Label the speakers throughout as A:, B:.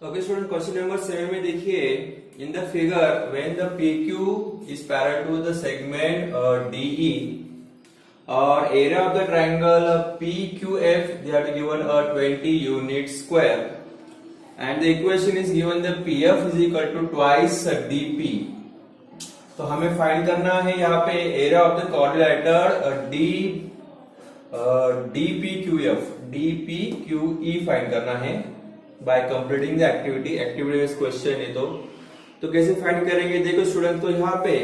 A: Okay student, question number 7 में देखिए, in the figure when the PQ is parallel to the segment DE और area of the triangle PQF they are given a 20 unit square and the equation is given the PF is equal to twice DP। तो हमें find करना है यहाँ पे area of the quadrilateral DPQE find करना है bye completing the activity. Activity based question है तो कैसे फाइंड करेंगे देखो स्टूडेंट, तो यहाँ पे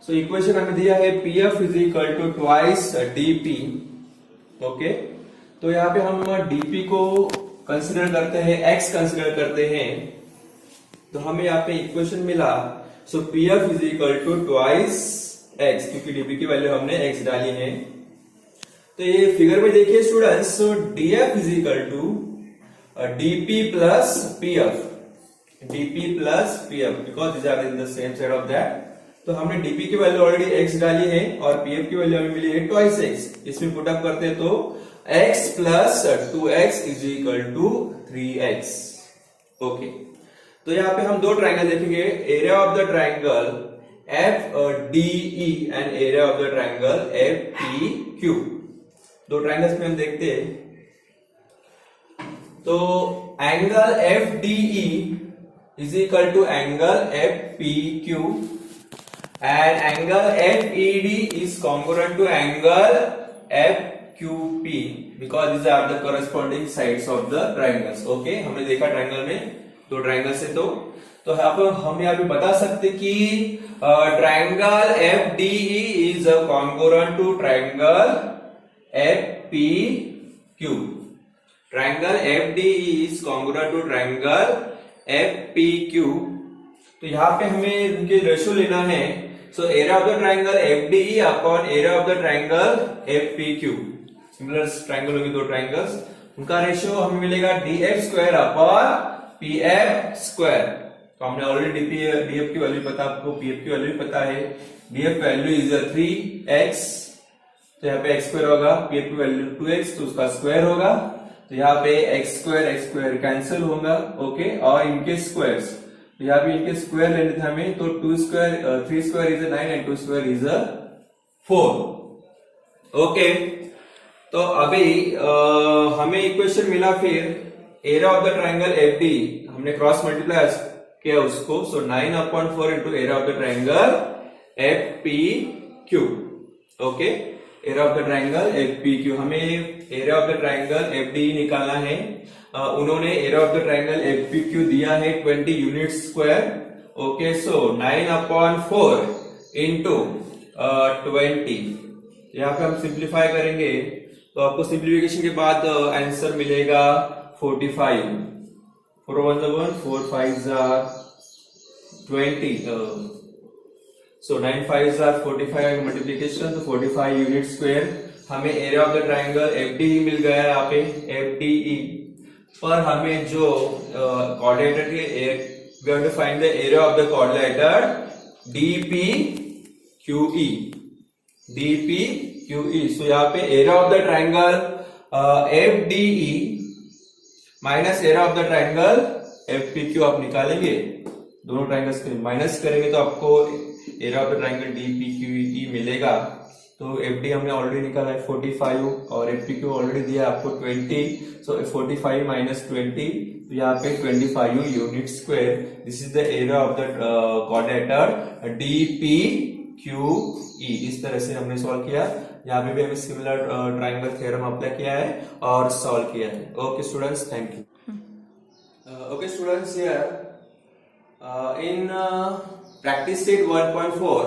A: सो इक्वेशन हमें दिया है PF is equal to twice DP। Okay, तो यहाँ पे हम DP को कंसिडर करते हैं, X कंसिडर करते हैं, तो हमें यहाँ पे इक्वेशन मिला so PF is equal to twice X, क्योंकि DP की वैल्यू हमने X डाली है। तो ये फिगर में देखिए students, so DF is equal to DP plus PF because these are in the same side of that। तो हमने DP की वैल्यू ऑलरेडी X डाली है और PF की वैल्यू हमें मिली है ट्वाइस X। इसमें पुट अप करते हैं तो X plus 2X is equal to 3X। Okay, तो यहाँ पे हम दो ट्राइंगल देखेंगे, area of the triangle FDE and area of the triangle FPQ। दो ट्राइंगल्स में हम देखते हैं, तो angle FDE is equal to angle FPQ and angle FED is congruent to angle FQP because these are the corresponding sides of the triangles. Okay, हमने देखा triangle में दो ट्राइंगल से, तो हम यहाँ पे बता सकते कि triangle FDE is congruent to triangle FPQ। Triangle FDE is congruent to triangle FPQ। तो यहाँ पे हमें इनके रेशियो लेना है, सो area of the triangle FDE upon area of the triangle FPQ। Similar triangle होंगे दो ट्राइंगल्स, उनका रेशियो हमें मिलेगा DF square upon PF square. तो हमने ऑलरेडी DF की वैल्यू पता, आपको PF की वैल्यू पता है। DF वैल्यू इज 3X, तो यहाँ पे X स्क्वायर होगा, PF की वैल्यू 2X, तो उसका स्क्वायर होगा, तो यहाँ पे x स्क्वायर कैंसिल होगा। ओके, और इनके स्क्वायर्स, तो यहाँ पे इनके स्क्वायर लेने थे हमें, तो 3 square is 9 and 2 square is 4। Okay, तो अभी हमें इक्वेशन मिला, फिर area of the triangle FD हमने क्रॉस मल्टीप्लाई किया उसको, सो 9/4 into area of the triangle FPQ। Okay, area of the triangle FPQ, हमें area of the triangle FDE निकालना है। उन्होंने area of the triangle FPQ दिया है 20 यूनिट स्क्वायर। ओके, सो 9/4 into 20, यहाँ पे हम सिंप्लीफाई करेंगे तो आपको सिंप्लीफिकेशन के बाद आंसर मिलेगा 45। 4 1 1, 4 5 20, so 9 5 are 45 मल्टीप्लीकेशन, तो 45 यूनिट स्क्वायर। हमें area of the triangle FDE मिल गया है यहाँ पे FDE, पर हमें जो क्वाड्रिलेटर के we have to find the area of the quadrilateral DPQE। So यहाँ पे area of the triangle FDE minus area of the triangle FPQ आप निकालेंगे, दोनों ट्राइंगल्स के माइनस करेंगे तो आपको area of the triangle DPQE मिलेगा। तो FD हमने ऑलरेडी निकाला है 45 और FPQ ऑलरेडी दिया आपको 20, सो 45 माइनस 20, तो यहाँ पे 25 unit square. This is the area of the quadrilateral DPQE। इस तरह से हमने सॉल्व किया। यहाँ पे भी हमें सिमिलर ट्राइंगल थ्योरम अप्लाई किया है और सॉल्व किया है। Okay students, thank you. Okay students, here in practice set 1.4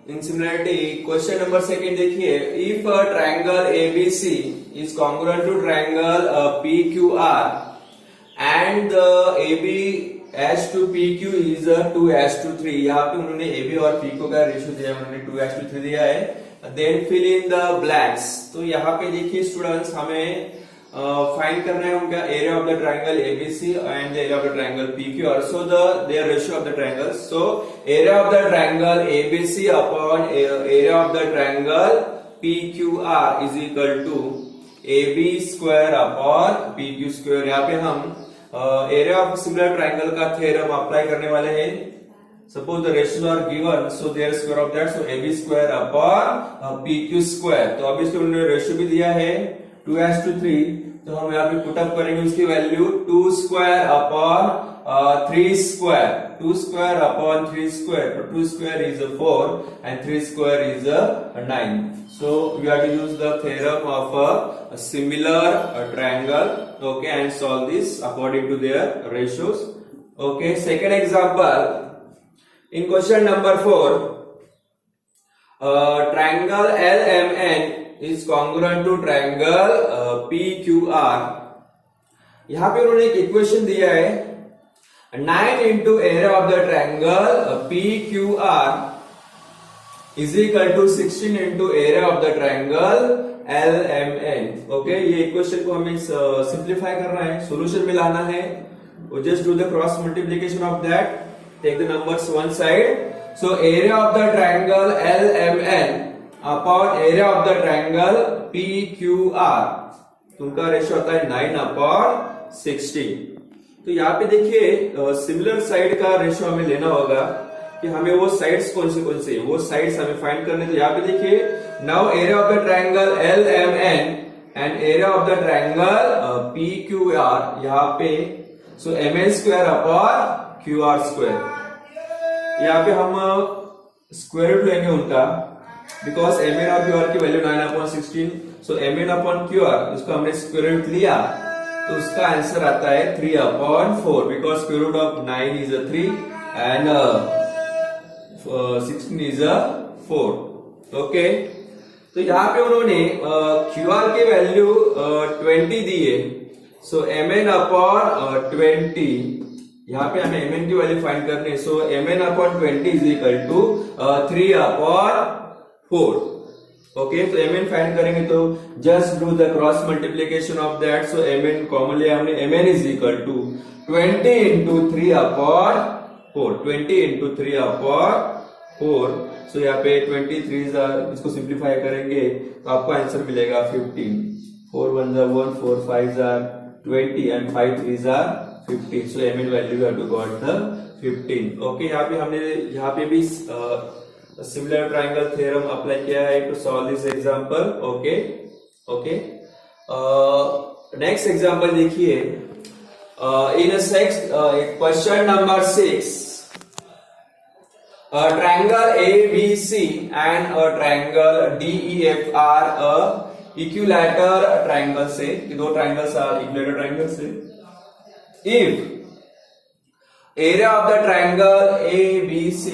A: in similarity question number 2 देखिए, if a triangle ABC is congruent to triangle PQR and the AB H to PQ is 2:3। यहाँ पे उन्होंने AB और PQ का ratio दिया है, उन्होंने 2:3 दिया है। then fill in the blanks। तो यहाँ पे देखिए स्टूडेंट्स, हमें फाइंड करना है उनका area of the triangle ABC and the area of the triangle PQ, also their ratio of the triangles। so area of the triangle ABC upon area of the triangle PQR is equal to AB square upon PQ square. यहाँ पे हम area of similar triangle का theorem apply करने वाले हैं। Suppose the ratios are given, so their square of that, so AB square upon PQ square. तो अब इसको उन्होंने रेशियो भी दिया है 2:3, तो हम यहाँ पे पुट अप करेंगे उसकी value 2 square upon 3 square, 2 square upon 3 square, 2 square is 4 and 3 square is 9. So we have to use the theorem of a similar triangle, okay, and solve this according to their ratios. Okay, second example in question number 4, triangle LMN is congruent to triangle PQR। यहाँ पे उन्होंने एक equation दिया है 9 into area of the triangle PQR is equal to 16 into area of the triangle LMN। Okay, ये equation को हमें simplify करना है, सॉल्यूशन में लाना है। Just do the cross multiplication of that, take the numbers one side. So area of the triangle LMN upon area of the triangle PQR, तुमका ratio होता है 9 अपॉन 16। तो यहाँ पे देखिए सिमिलर साइड का रेशियो हमें लेना होगा कि हमें वो साइड्स कौन से वो साइड्स हमें फाइंड करने। तो यहाँ पे देखिए now area of the triangle LMN and area of the triangle PQR, यहाँ पे सो MN square upon QR square. यहाँ पे हम स्क्वायर रूट लेंगे उनका, बिकॉज MN और QR की वैल्यू 9 अपॉन 16, सो MN अपॉन QR इसको हमने स्क्वायर रूट लिया, तो उसका आंसर आता है 3 upon 4, because square root of 9 is 3 and 16 is 4। Okay, तो यहाँ पे उन्होंने QR की वैल्यू 20 दी है, सो MN अपॉन 20, यहाँ पे हमें MN की वैल्यू फाइंड करनी है, so MN upon 20 is equal to 3 upon 4। Okay, तो MN फाइंड करेंगे तो just do the cross multiplication of that. So MN common लिया हमने, MN is equal to 20 into 3 upon 4, 20 into 3 upon 4। So यहाँ पे 23 इसको सिंप्लीफाई करेंगे तो आपको आंसर मिलेगा 15। 4 1 1, 4 5 20 and 5 3 15। So MN value we have to got the 15। Okay, यहाँ पे हमने यहाँ पे भी सिमिलर ट्राइंगल थ्योरम अप्लाई किया है to solve this example. Okay okay, next example देखिए in question number 6, triangle ABC and a triangle DEF are a equilateral triangle से, दो triangles are equilateral triangles से। If area of the triangle ABC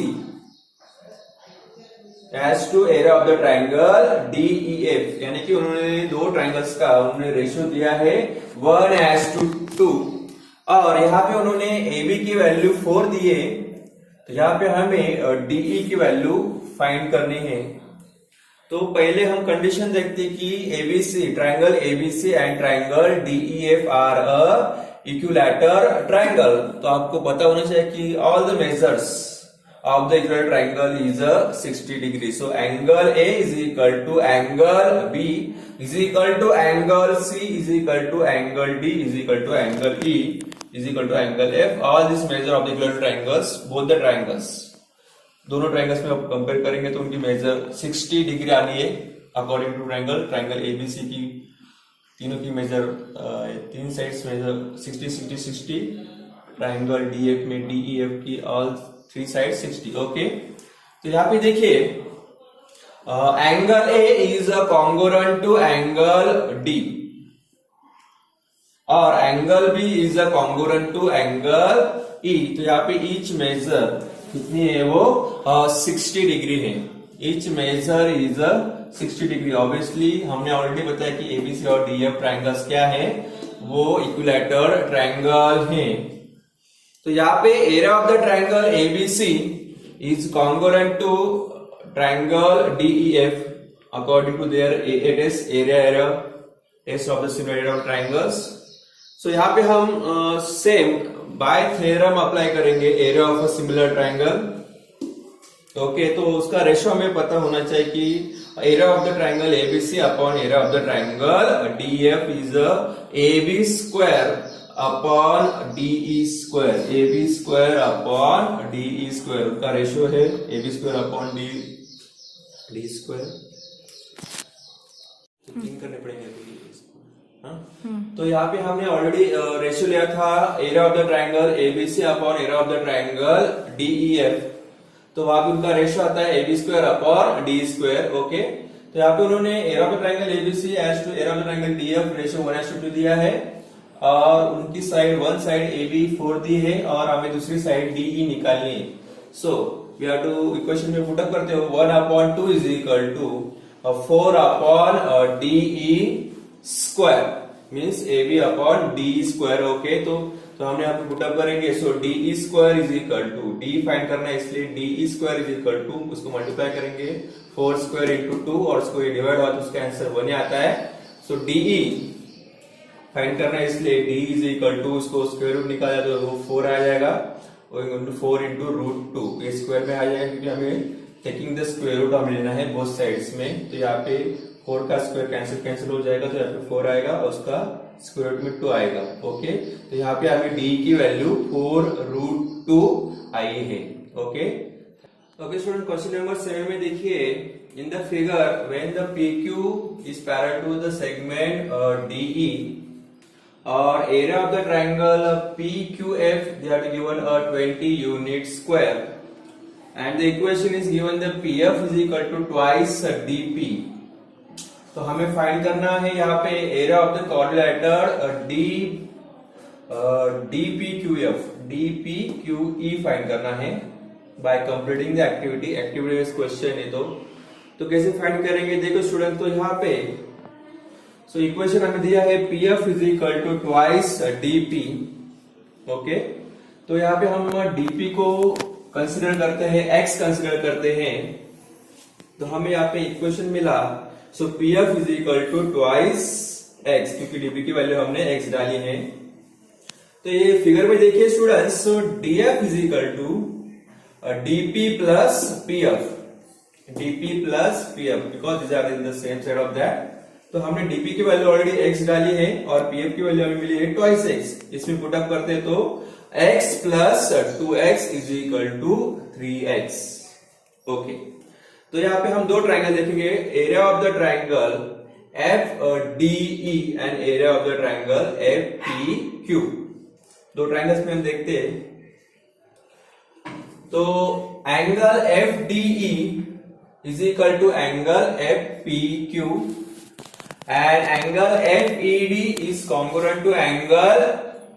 A: as to area of the triangle DEF, यानी कि उन्होंने दो triangles का उन्होंने ratio दिया है 1:2, और यहाँ पे उन्होंने AB की वैल्यू 4 दी है, तो यहाँ पे हमें DE की वैल्यू फाइंड करनी है। तो पहले हम कंडीशन देखते हैं कि ABC, triangle ABC and triangle DEF are a equilateral triangle. तो आपको पता होना चाहिए कि all the measures of the equilateral triangle is 60 degree. So angle A is equal to angle B is equal to angle C is equal to angle D is equal to angle E is equal to angle F. All these measure of the equilateral triangles, both the triangles, दोनों triangles में आप compare करेंगे तो उनकी major 60 degree आनी है according to triangle ABC की तीनों की मेजर तीन साइड्स मेजर 60 60 60, ट्राइंगल DF में DEF की ऑल 3 साइड 60। ओके, तो यहाँ पे देखिए angle A is congruent to angle D और angle B is congruent to angle E। तो यहाँ पे ईच मेजर कितनी है, वो 60 डिग्री है। Each measure is 60 degree. Obviously हमने ऑलरेडी बताया कि ABC और DF ट्राइंगल्स क्या है, वो इक्विलैटरल ट्राइंगल हैं। तो यहाँ पे area of the triangle ABC is congruent to triangle DEF according to their area test of the similar area of triangles. So यहाँ पे हम सेम बाय थ्योरम अप्लाई करेंगे area of a similar triangle. Okay, तो उसका ratio हमें पता होना चाहिए कि area of the triangle ABC upon area of the triangle DF is AB square upon DE square, AB square upon DE square का ratio है A B square upon D square. करने पड़ेंगे। तो यहाँ पे हमने ऑलरेडी रेशियो लिया था area of the triangle ABC upon area of the triangle D E F, तो वहां पे उनका रेशियो आता है A B square upon D square. Okay, तो यहाँ पे उन्होंने area of the triangle A B C as to area of the triangle D F ratio 1:2 दिया है, और उनकी साइड वन साइड एबी 4 दी है और हमें दूसरी साइड डीई निकालनी है। So we have to equation में पुट अप करते हो 1/2 is equal to 4 upon DE square means AB upon D square. Okay, तो हमने यहाँ पे पुटअप करेंगे। So DE square is equal to, D find करना है इसलिए DE square is equal to, उसको मल्टीप्लाई करेंगे 4 स्क्वायर इंटू 2 और उसको डिवाइड हुआ तो उसका आंसर 1 आता है। सो डीई फाइंड करना है इसलिए डी इज इक्वल टू, उसको स्क्वायर रूट निकाला तो वो 4 आ जाएगा, 4 इंटू रूट 2 ये स्क्वायर में आ जाएगा क्योंकि हमें टेकिंग द स्क्वायर रूट हमें लेना है बोथ साइड्स में। तो यहाँ पे 4 का स्क्वायर कैंसिल हो जाएगा तो यहाँ पे 4 आएगा और उसका स्क्वायर रूट में 2 आएगा। ओके, तो यहाँ पे हमें डी की वैल्यू 4√2 आई है। ओके स्टूडेंट, क्वेश्चन नंबर 7 में देखिए, in the figure when the PQ is parallel to the segment DE और area of the triangle PQF they are given a 20 unit square and the equation is given the PF is equal to twice DP। तो हमें find करना है यहाँ पे area of the quadrilateral DPQE find करना है bye completing the activity based question है। तो कैसे फाइंड करेंगे देखो स्टूडेंट, तो यहाँ पे सो इक्वेशन हमें दिया है PF is equal to twice DP। Okay, तो यहाँ पे हम DP को कंसिडर करते हैं, X कंसिडर करते हैं, तो हमें यहाँ पे इक्वेशन मिला। So PF is equal to twice X, क्योंकि DP की वैल्यू हमने X डाली है। तो ये फिगर में देखिए students, so DF is equal to DP plus PF, because this are in the same side of that. तो हमने DP की वैल्यू ऑलरेडी X डाली है और PF की वैल्यू हमें मिली है ट्वाइस X। इसमें पुट अप करते हैं तो X plus 2X is equal to 3X। Okay, तो यहाँ पे हम दो ट्राइंगल देखेंगे, area of the triangle FDE and area of the triangle FPQ। दो ट्राइंगल्स में हम देखते हैं, तो angle FDE is equal to angle FPQ and angle FED is congruent to angle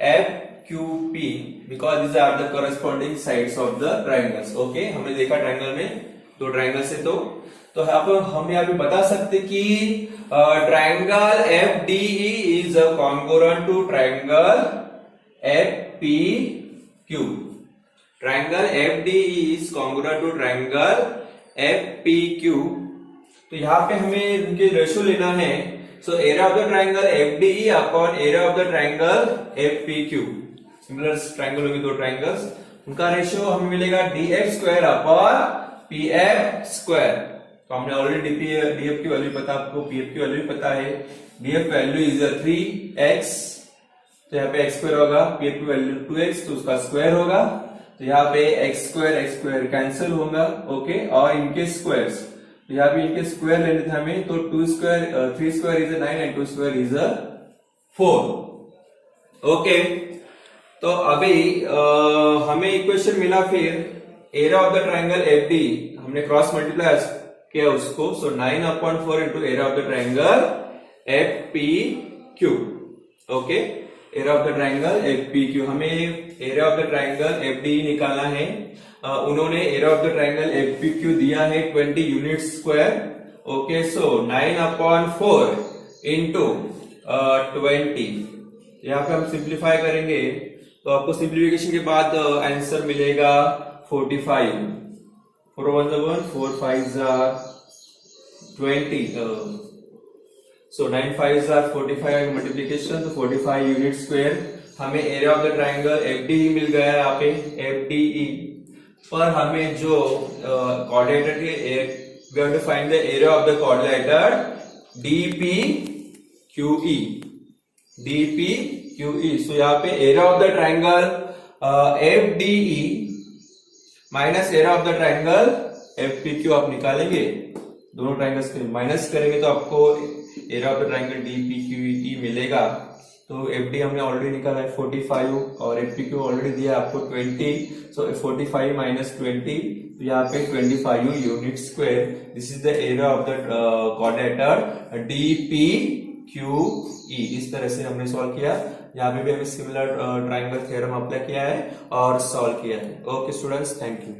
A: FQP because these are the corresponding sides of the triangles। okay, हमने देखा triangle में दो ट्राइंगल से, तो हम यहाँ पे बता सकते कि triangle FDE is congruent to triangle FPQ। Triangle FDE is congruent to triangle FPQ। तो यहाँ पे हमें इनके रेशियो लेना है। सो area of the triangle FDE upon area of the triangle FPQ, similar triangle होंगे दो ट्राइंगल्स, उनका रेशियो हमें मिलेगा DF square upon PF square. तो हमने ऑलरेडी DF की वैल्यू पता, आपको PF की वैल्यू भी पता है। DF वैल्यू इज 3X, तो यहाँ पे X स्क्वायर होगा, PF की वैल्यू 2X तो उसका स्क्वायर होगा, तो यहाँ पे X स्क्वायर कैंसिल होगा। ओके, और इनके स्क्वायर्स, तो यहाँ पे इनके स्क्वायर लेने थे हमें, तो 3 square is 9 and 2 square is 4। Okay, तो अभी हमें इक्वेशन मिला, फिर area of the triangle FD हमने क्रॉस मल्टीप्लाई किया उसको, सो 9/4 into area of the triangle FPQ। Okay, area of the triangle FPQ, हमें area of the triangle FD निकालना है। उन्होंने area of the triangle FPQ दिया है 20 यूनिट स्क्वायर। ओके, सो 9/4 into 20, यहाँ पे हम सिंप्लीफाई करेंगे तो आपको सिंप्लीफिकेशन के बाद आंसर मिलेगा 45। 4 1 1, 4 5 20, सो 9 5 45 मल्टीप्लीकेशन, तो 45 यूनिट स्क्वायर। हमें area of the triangle FDE मिल गया है यहाँ पे, FDE। पर हमें जो कोऑर्डिनेटर के we have to find the area of the coordinator DPQE DPQE। So यहाँ पे area of the triangle FDE minus area of the triangle FPQ आप निकालेंगे, दोनों ट्राइंगल्स के माइनस करेंगे तो आपको area of the triangle DPQE मिलेगा। तो FD हमने ऑलरेडी निकाला है 45 और FPQ ऑलरेडी दिया आपको 20। सो 45 माइनस 20, तो यहाँ पे 25 unit square. This is the area of the coordinator DPQE। इस तरह से हमने सॉल्व किया। यहाँ पे भी हमें सिमिलर ट्राइंगल थ्योरम अप्लाई किया है और सॉल्व किया है। Okay students, thank you.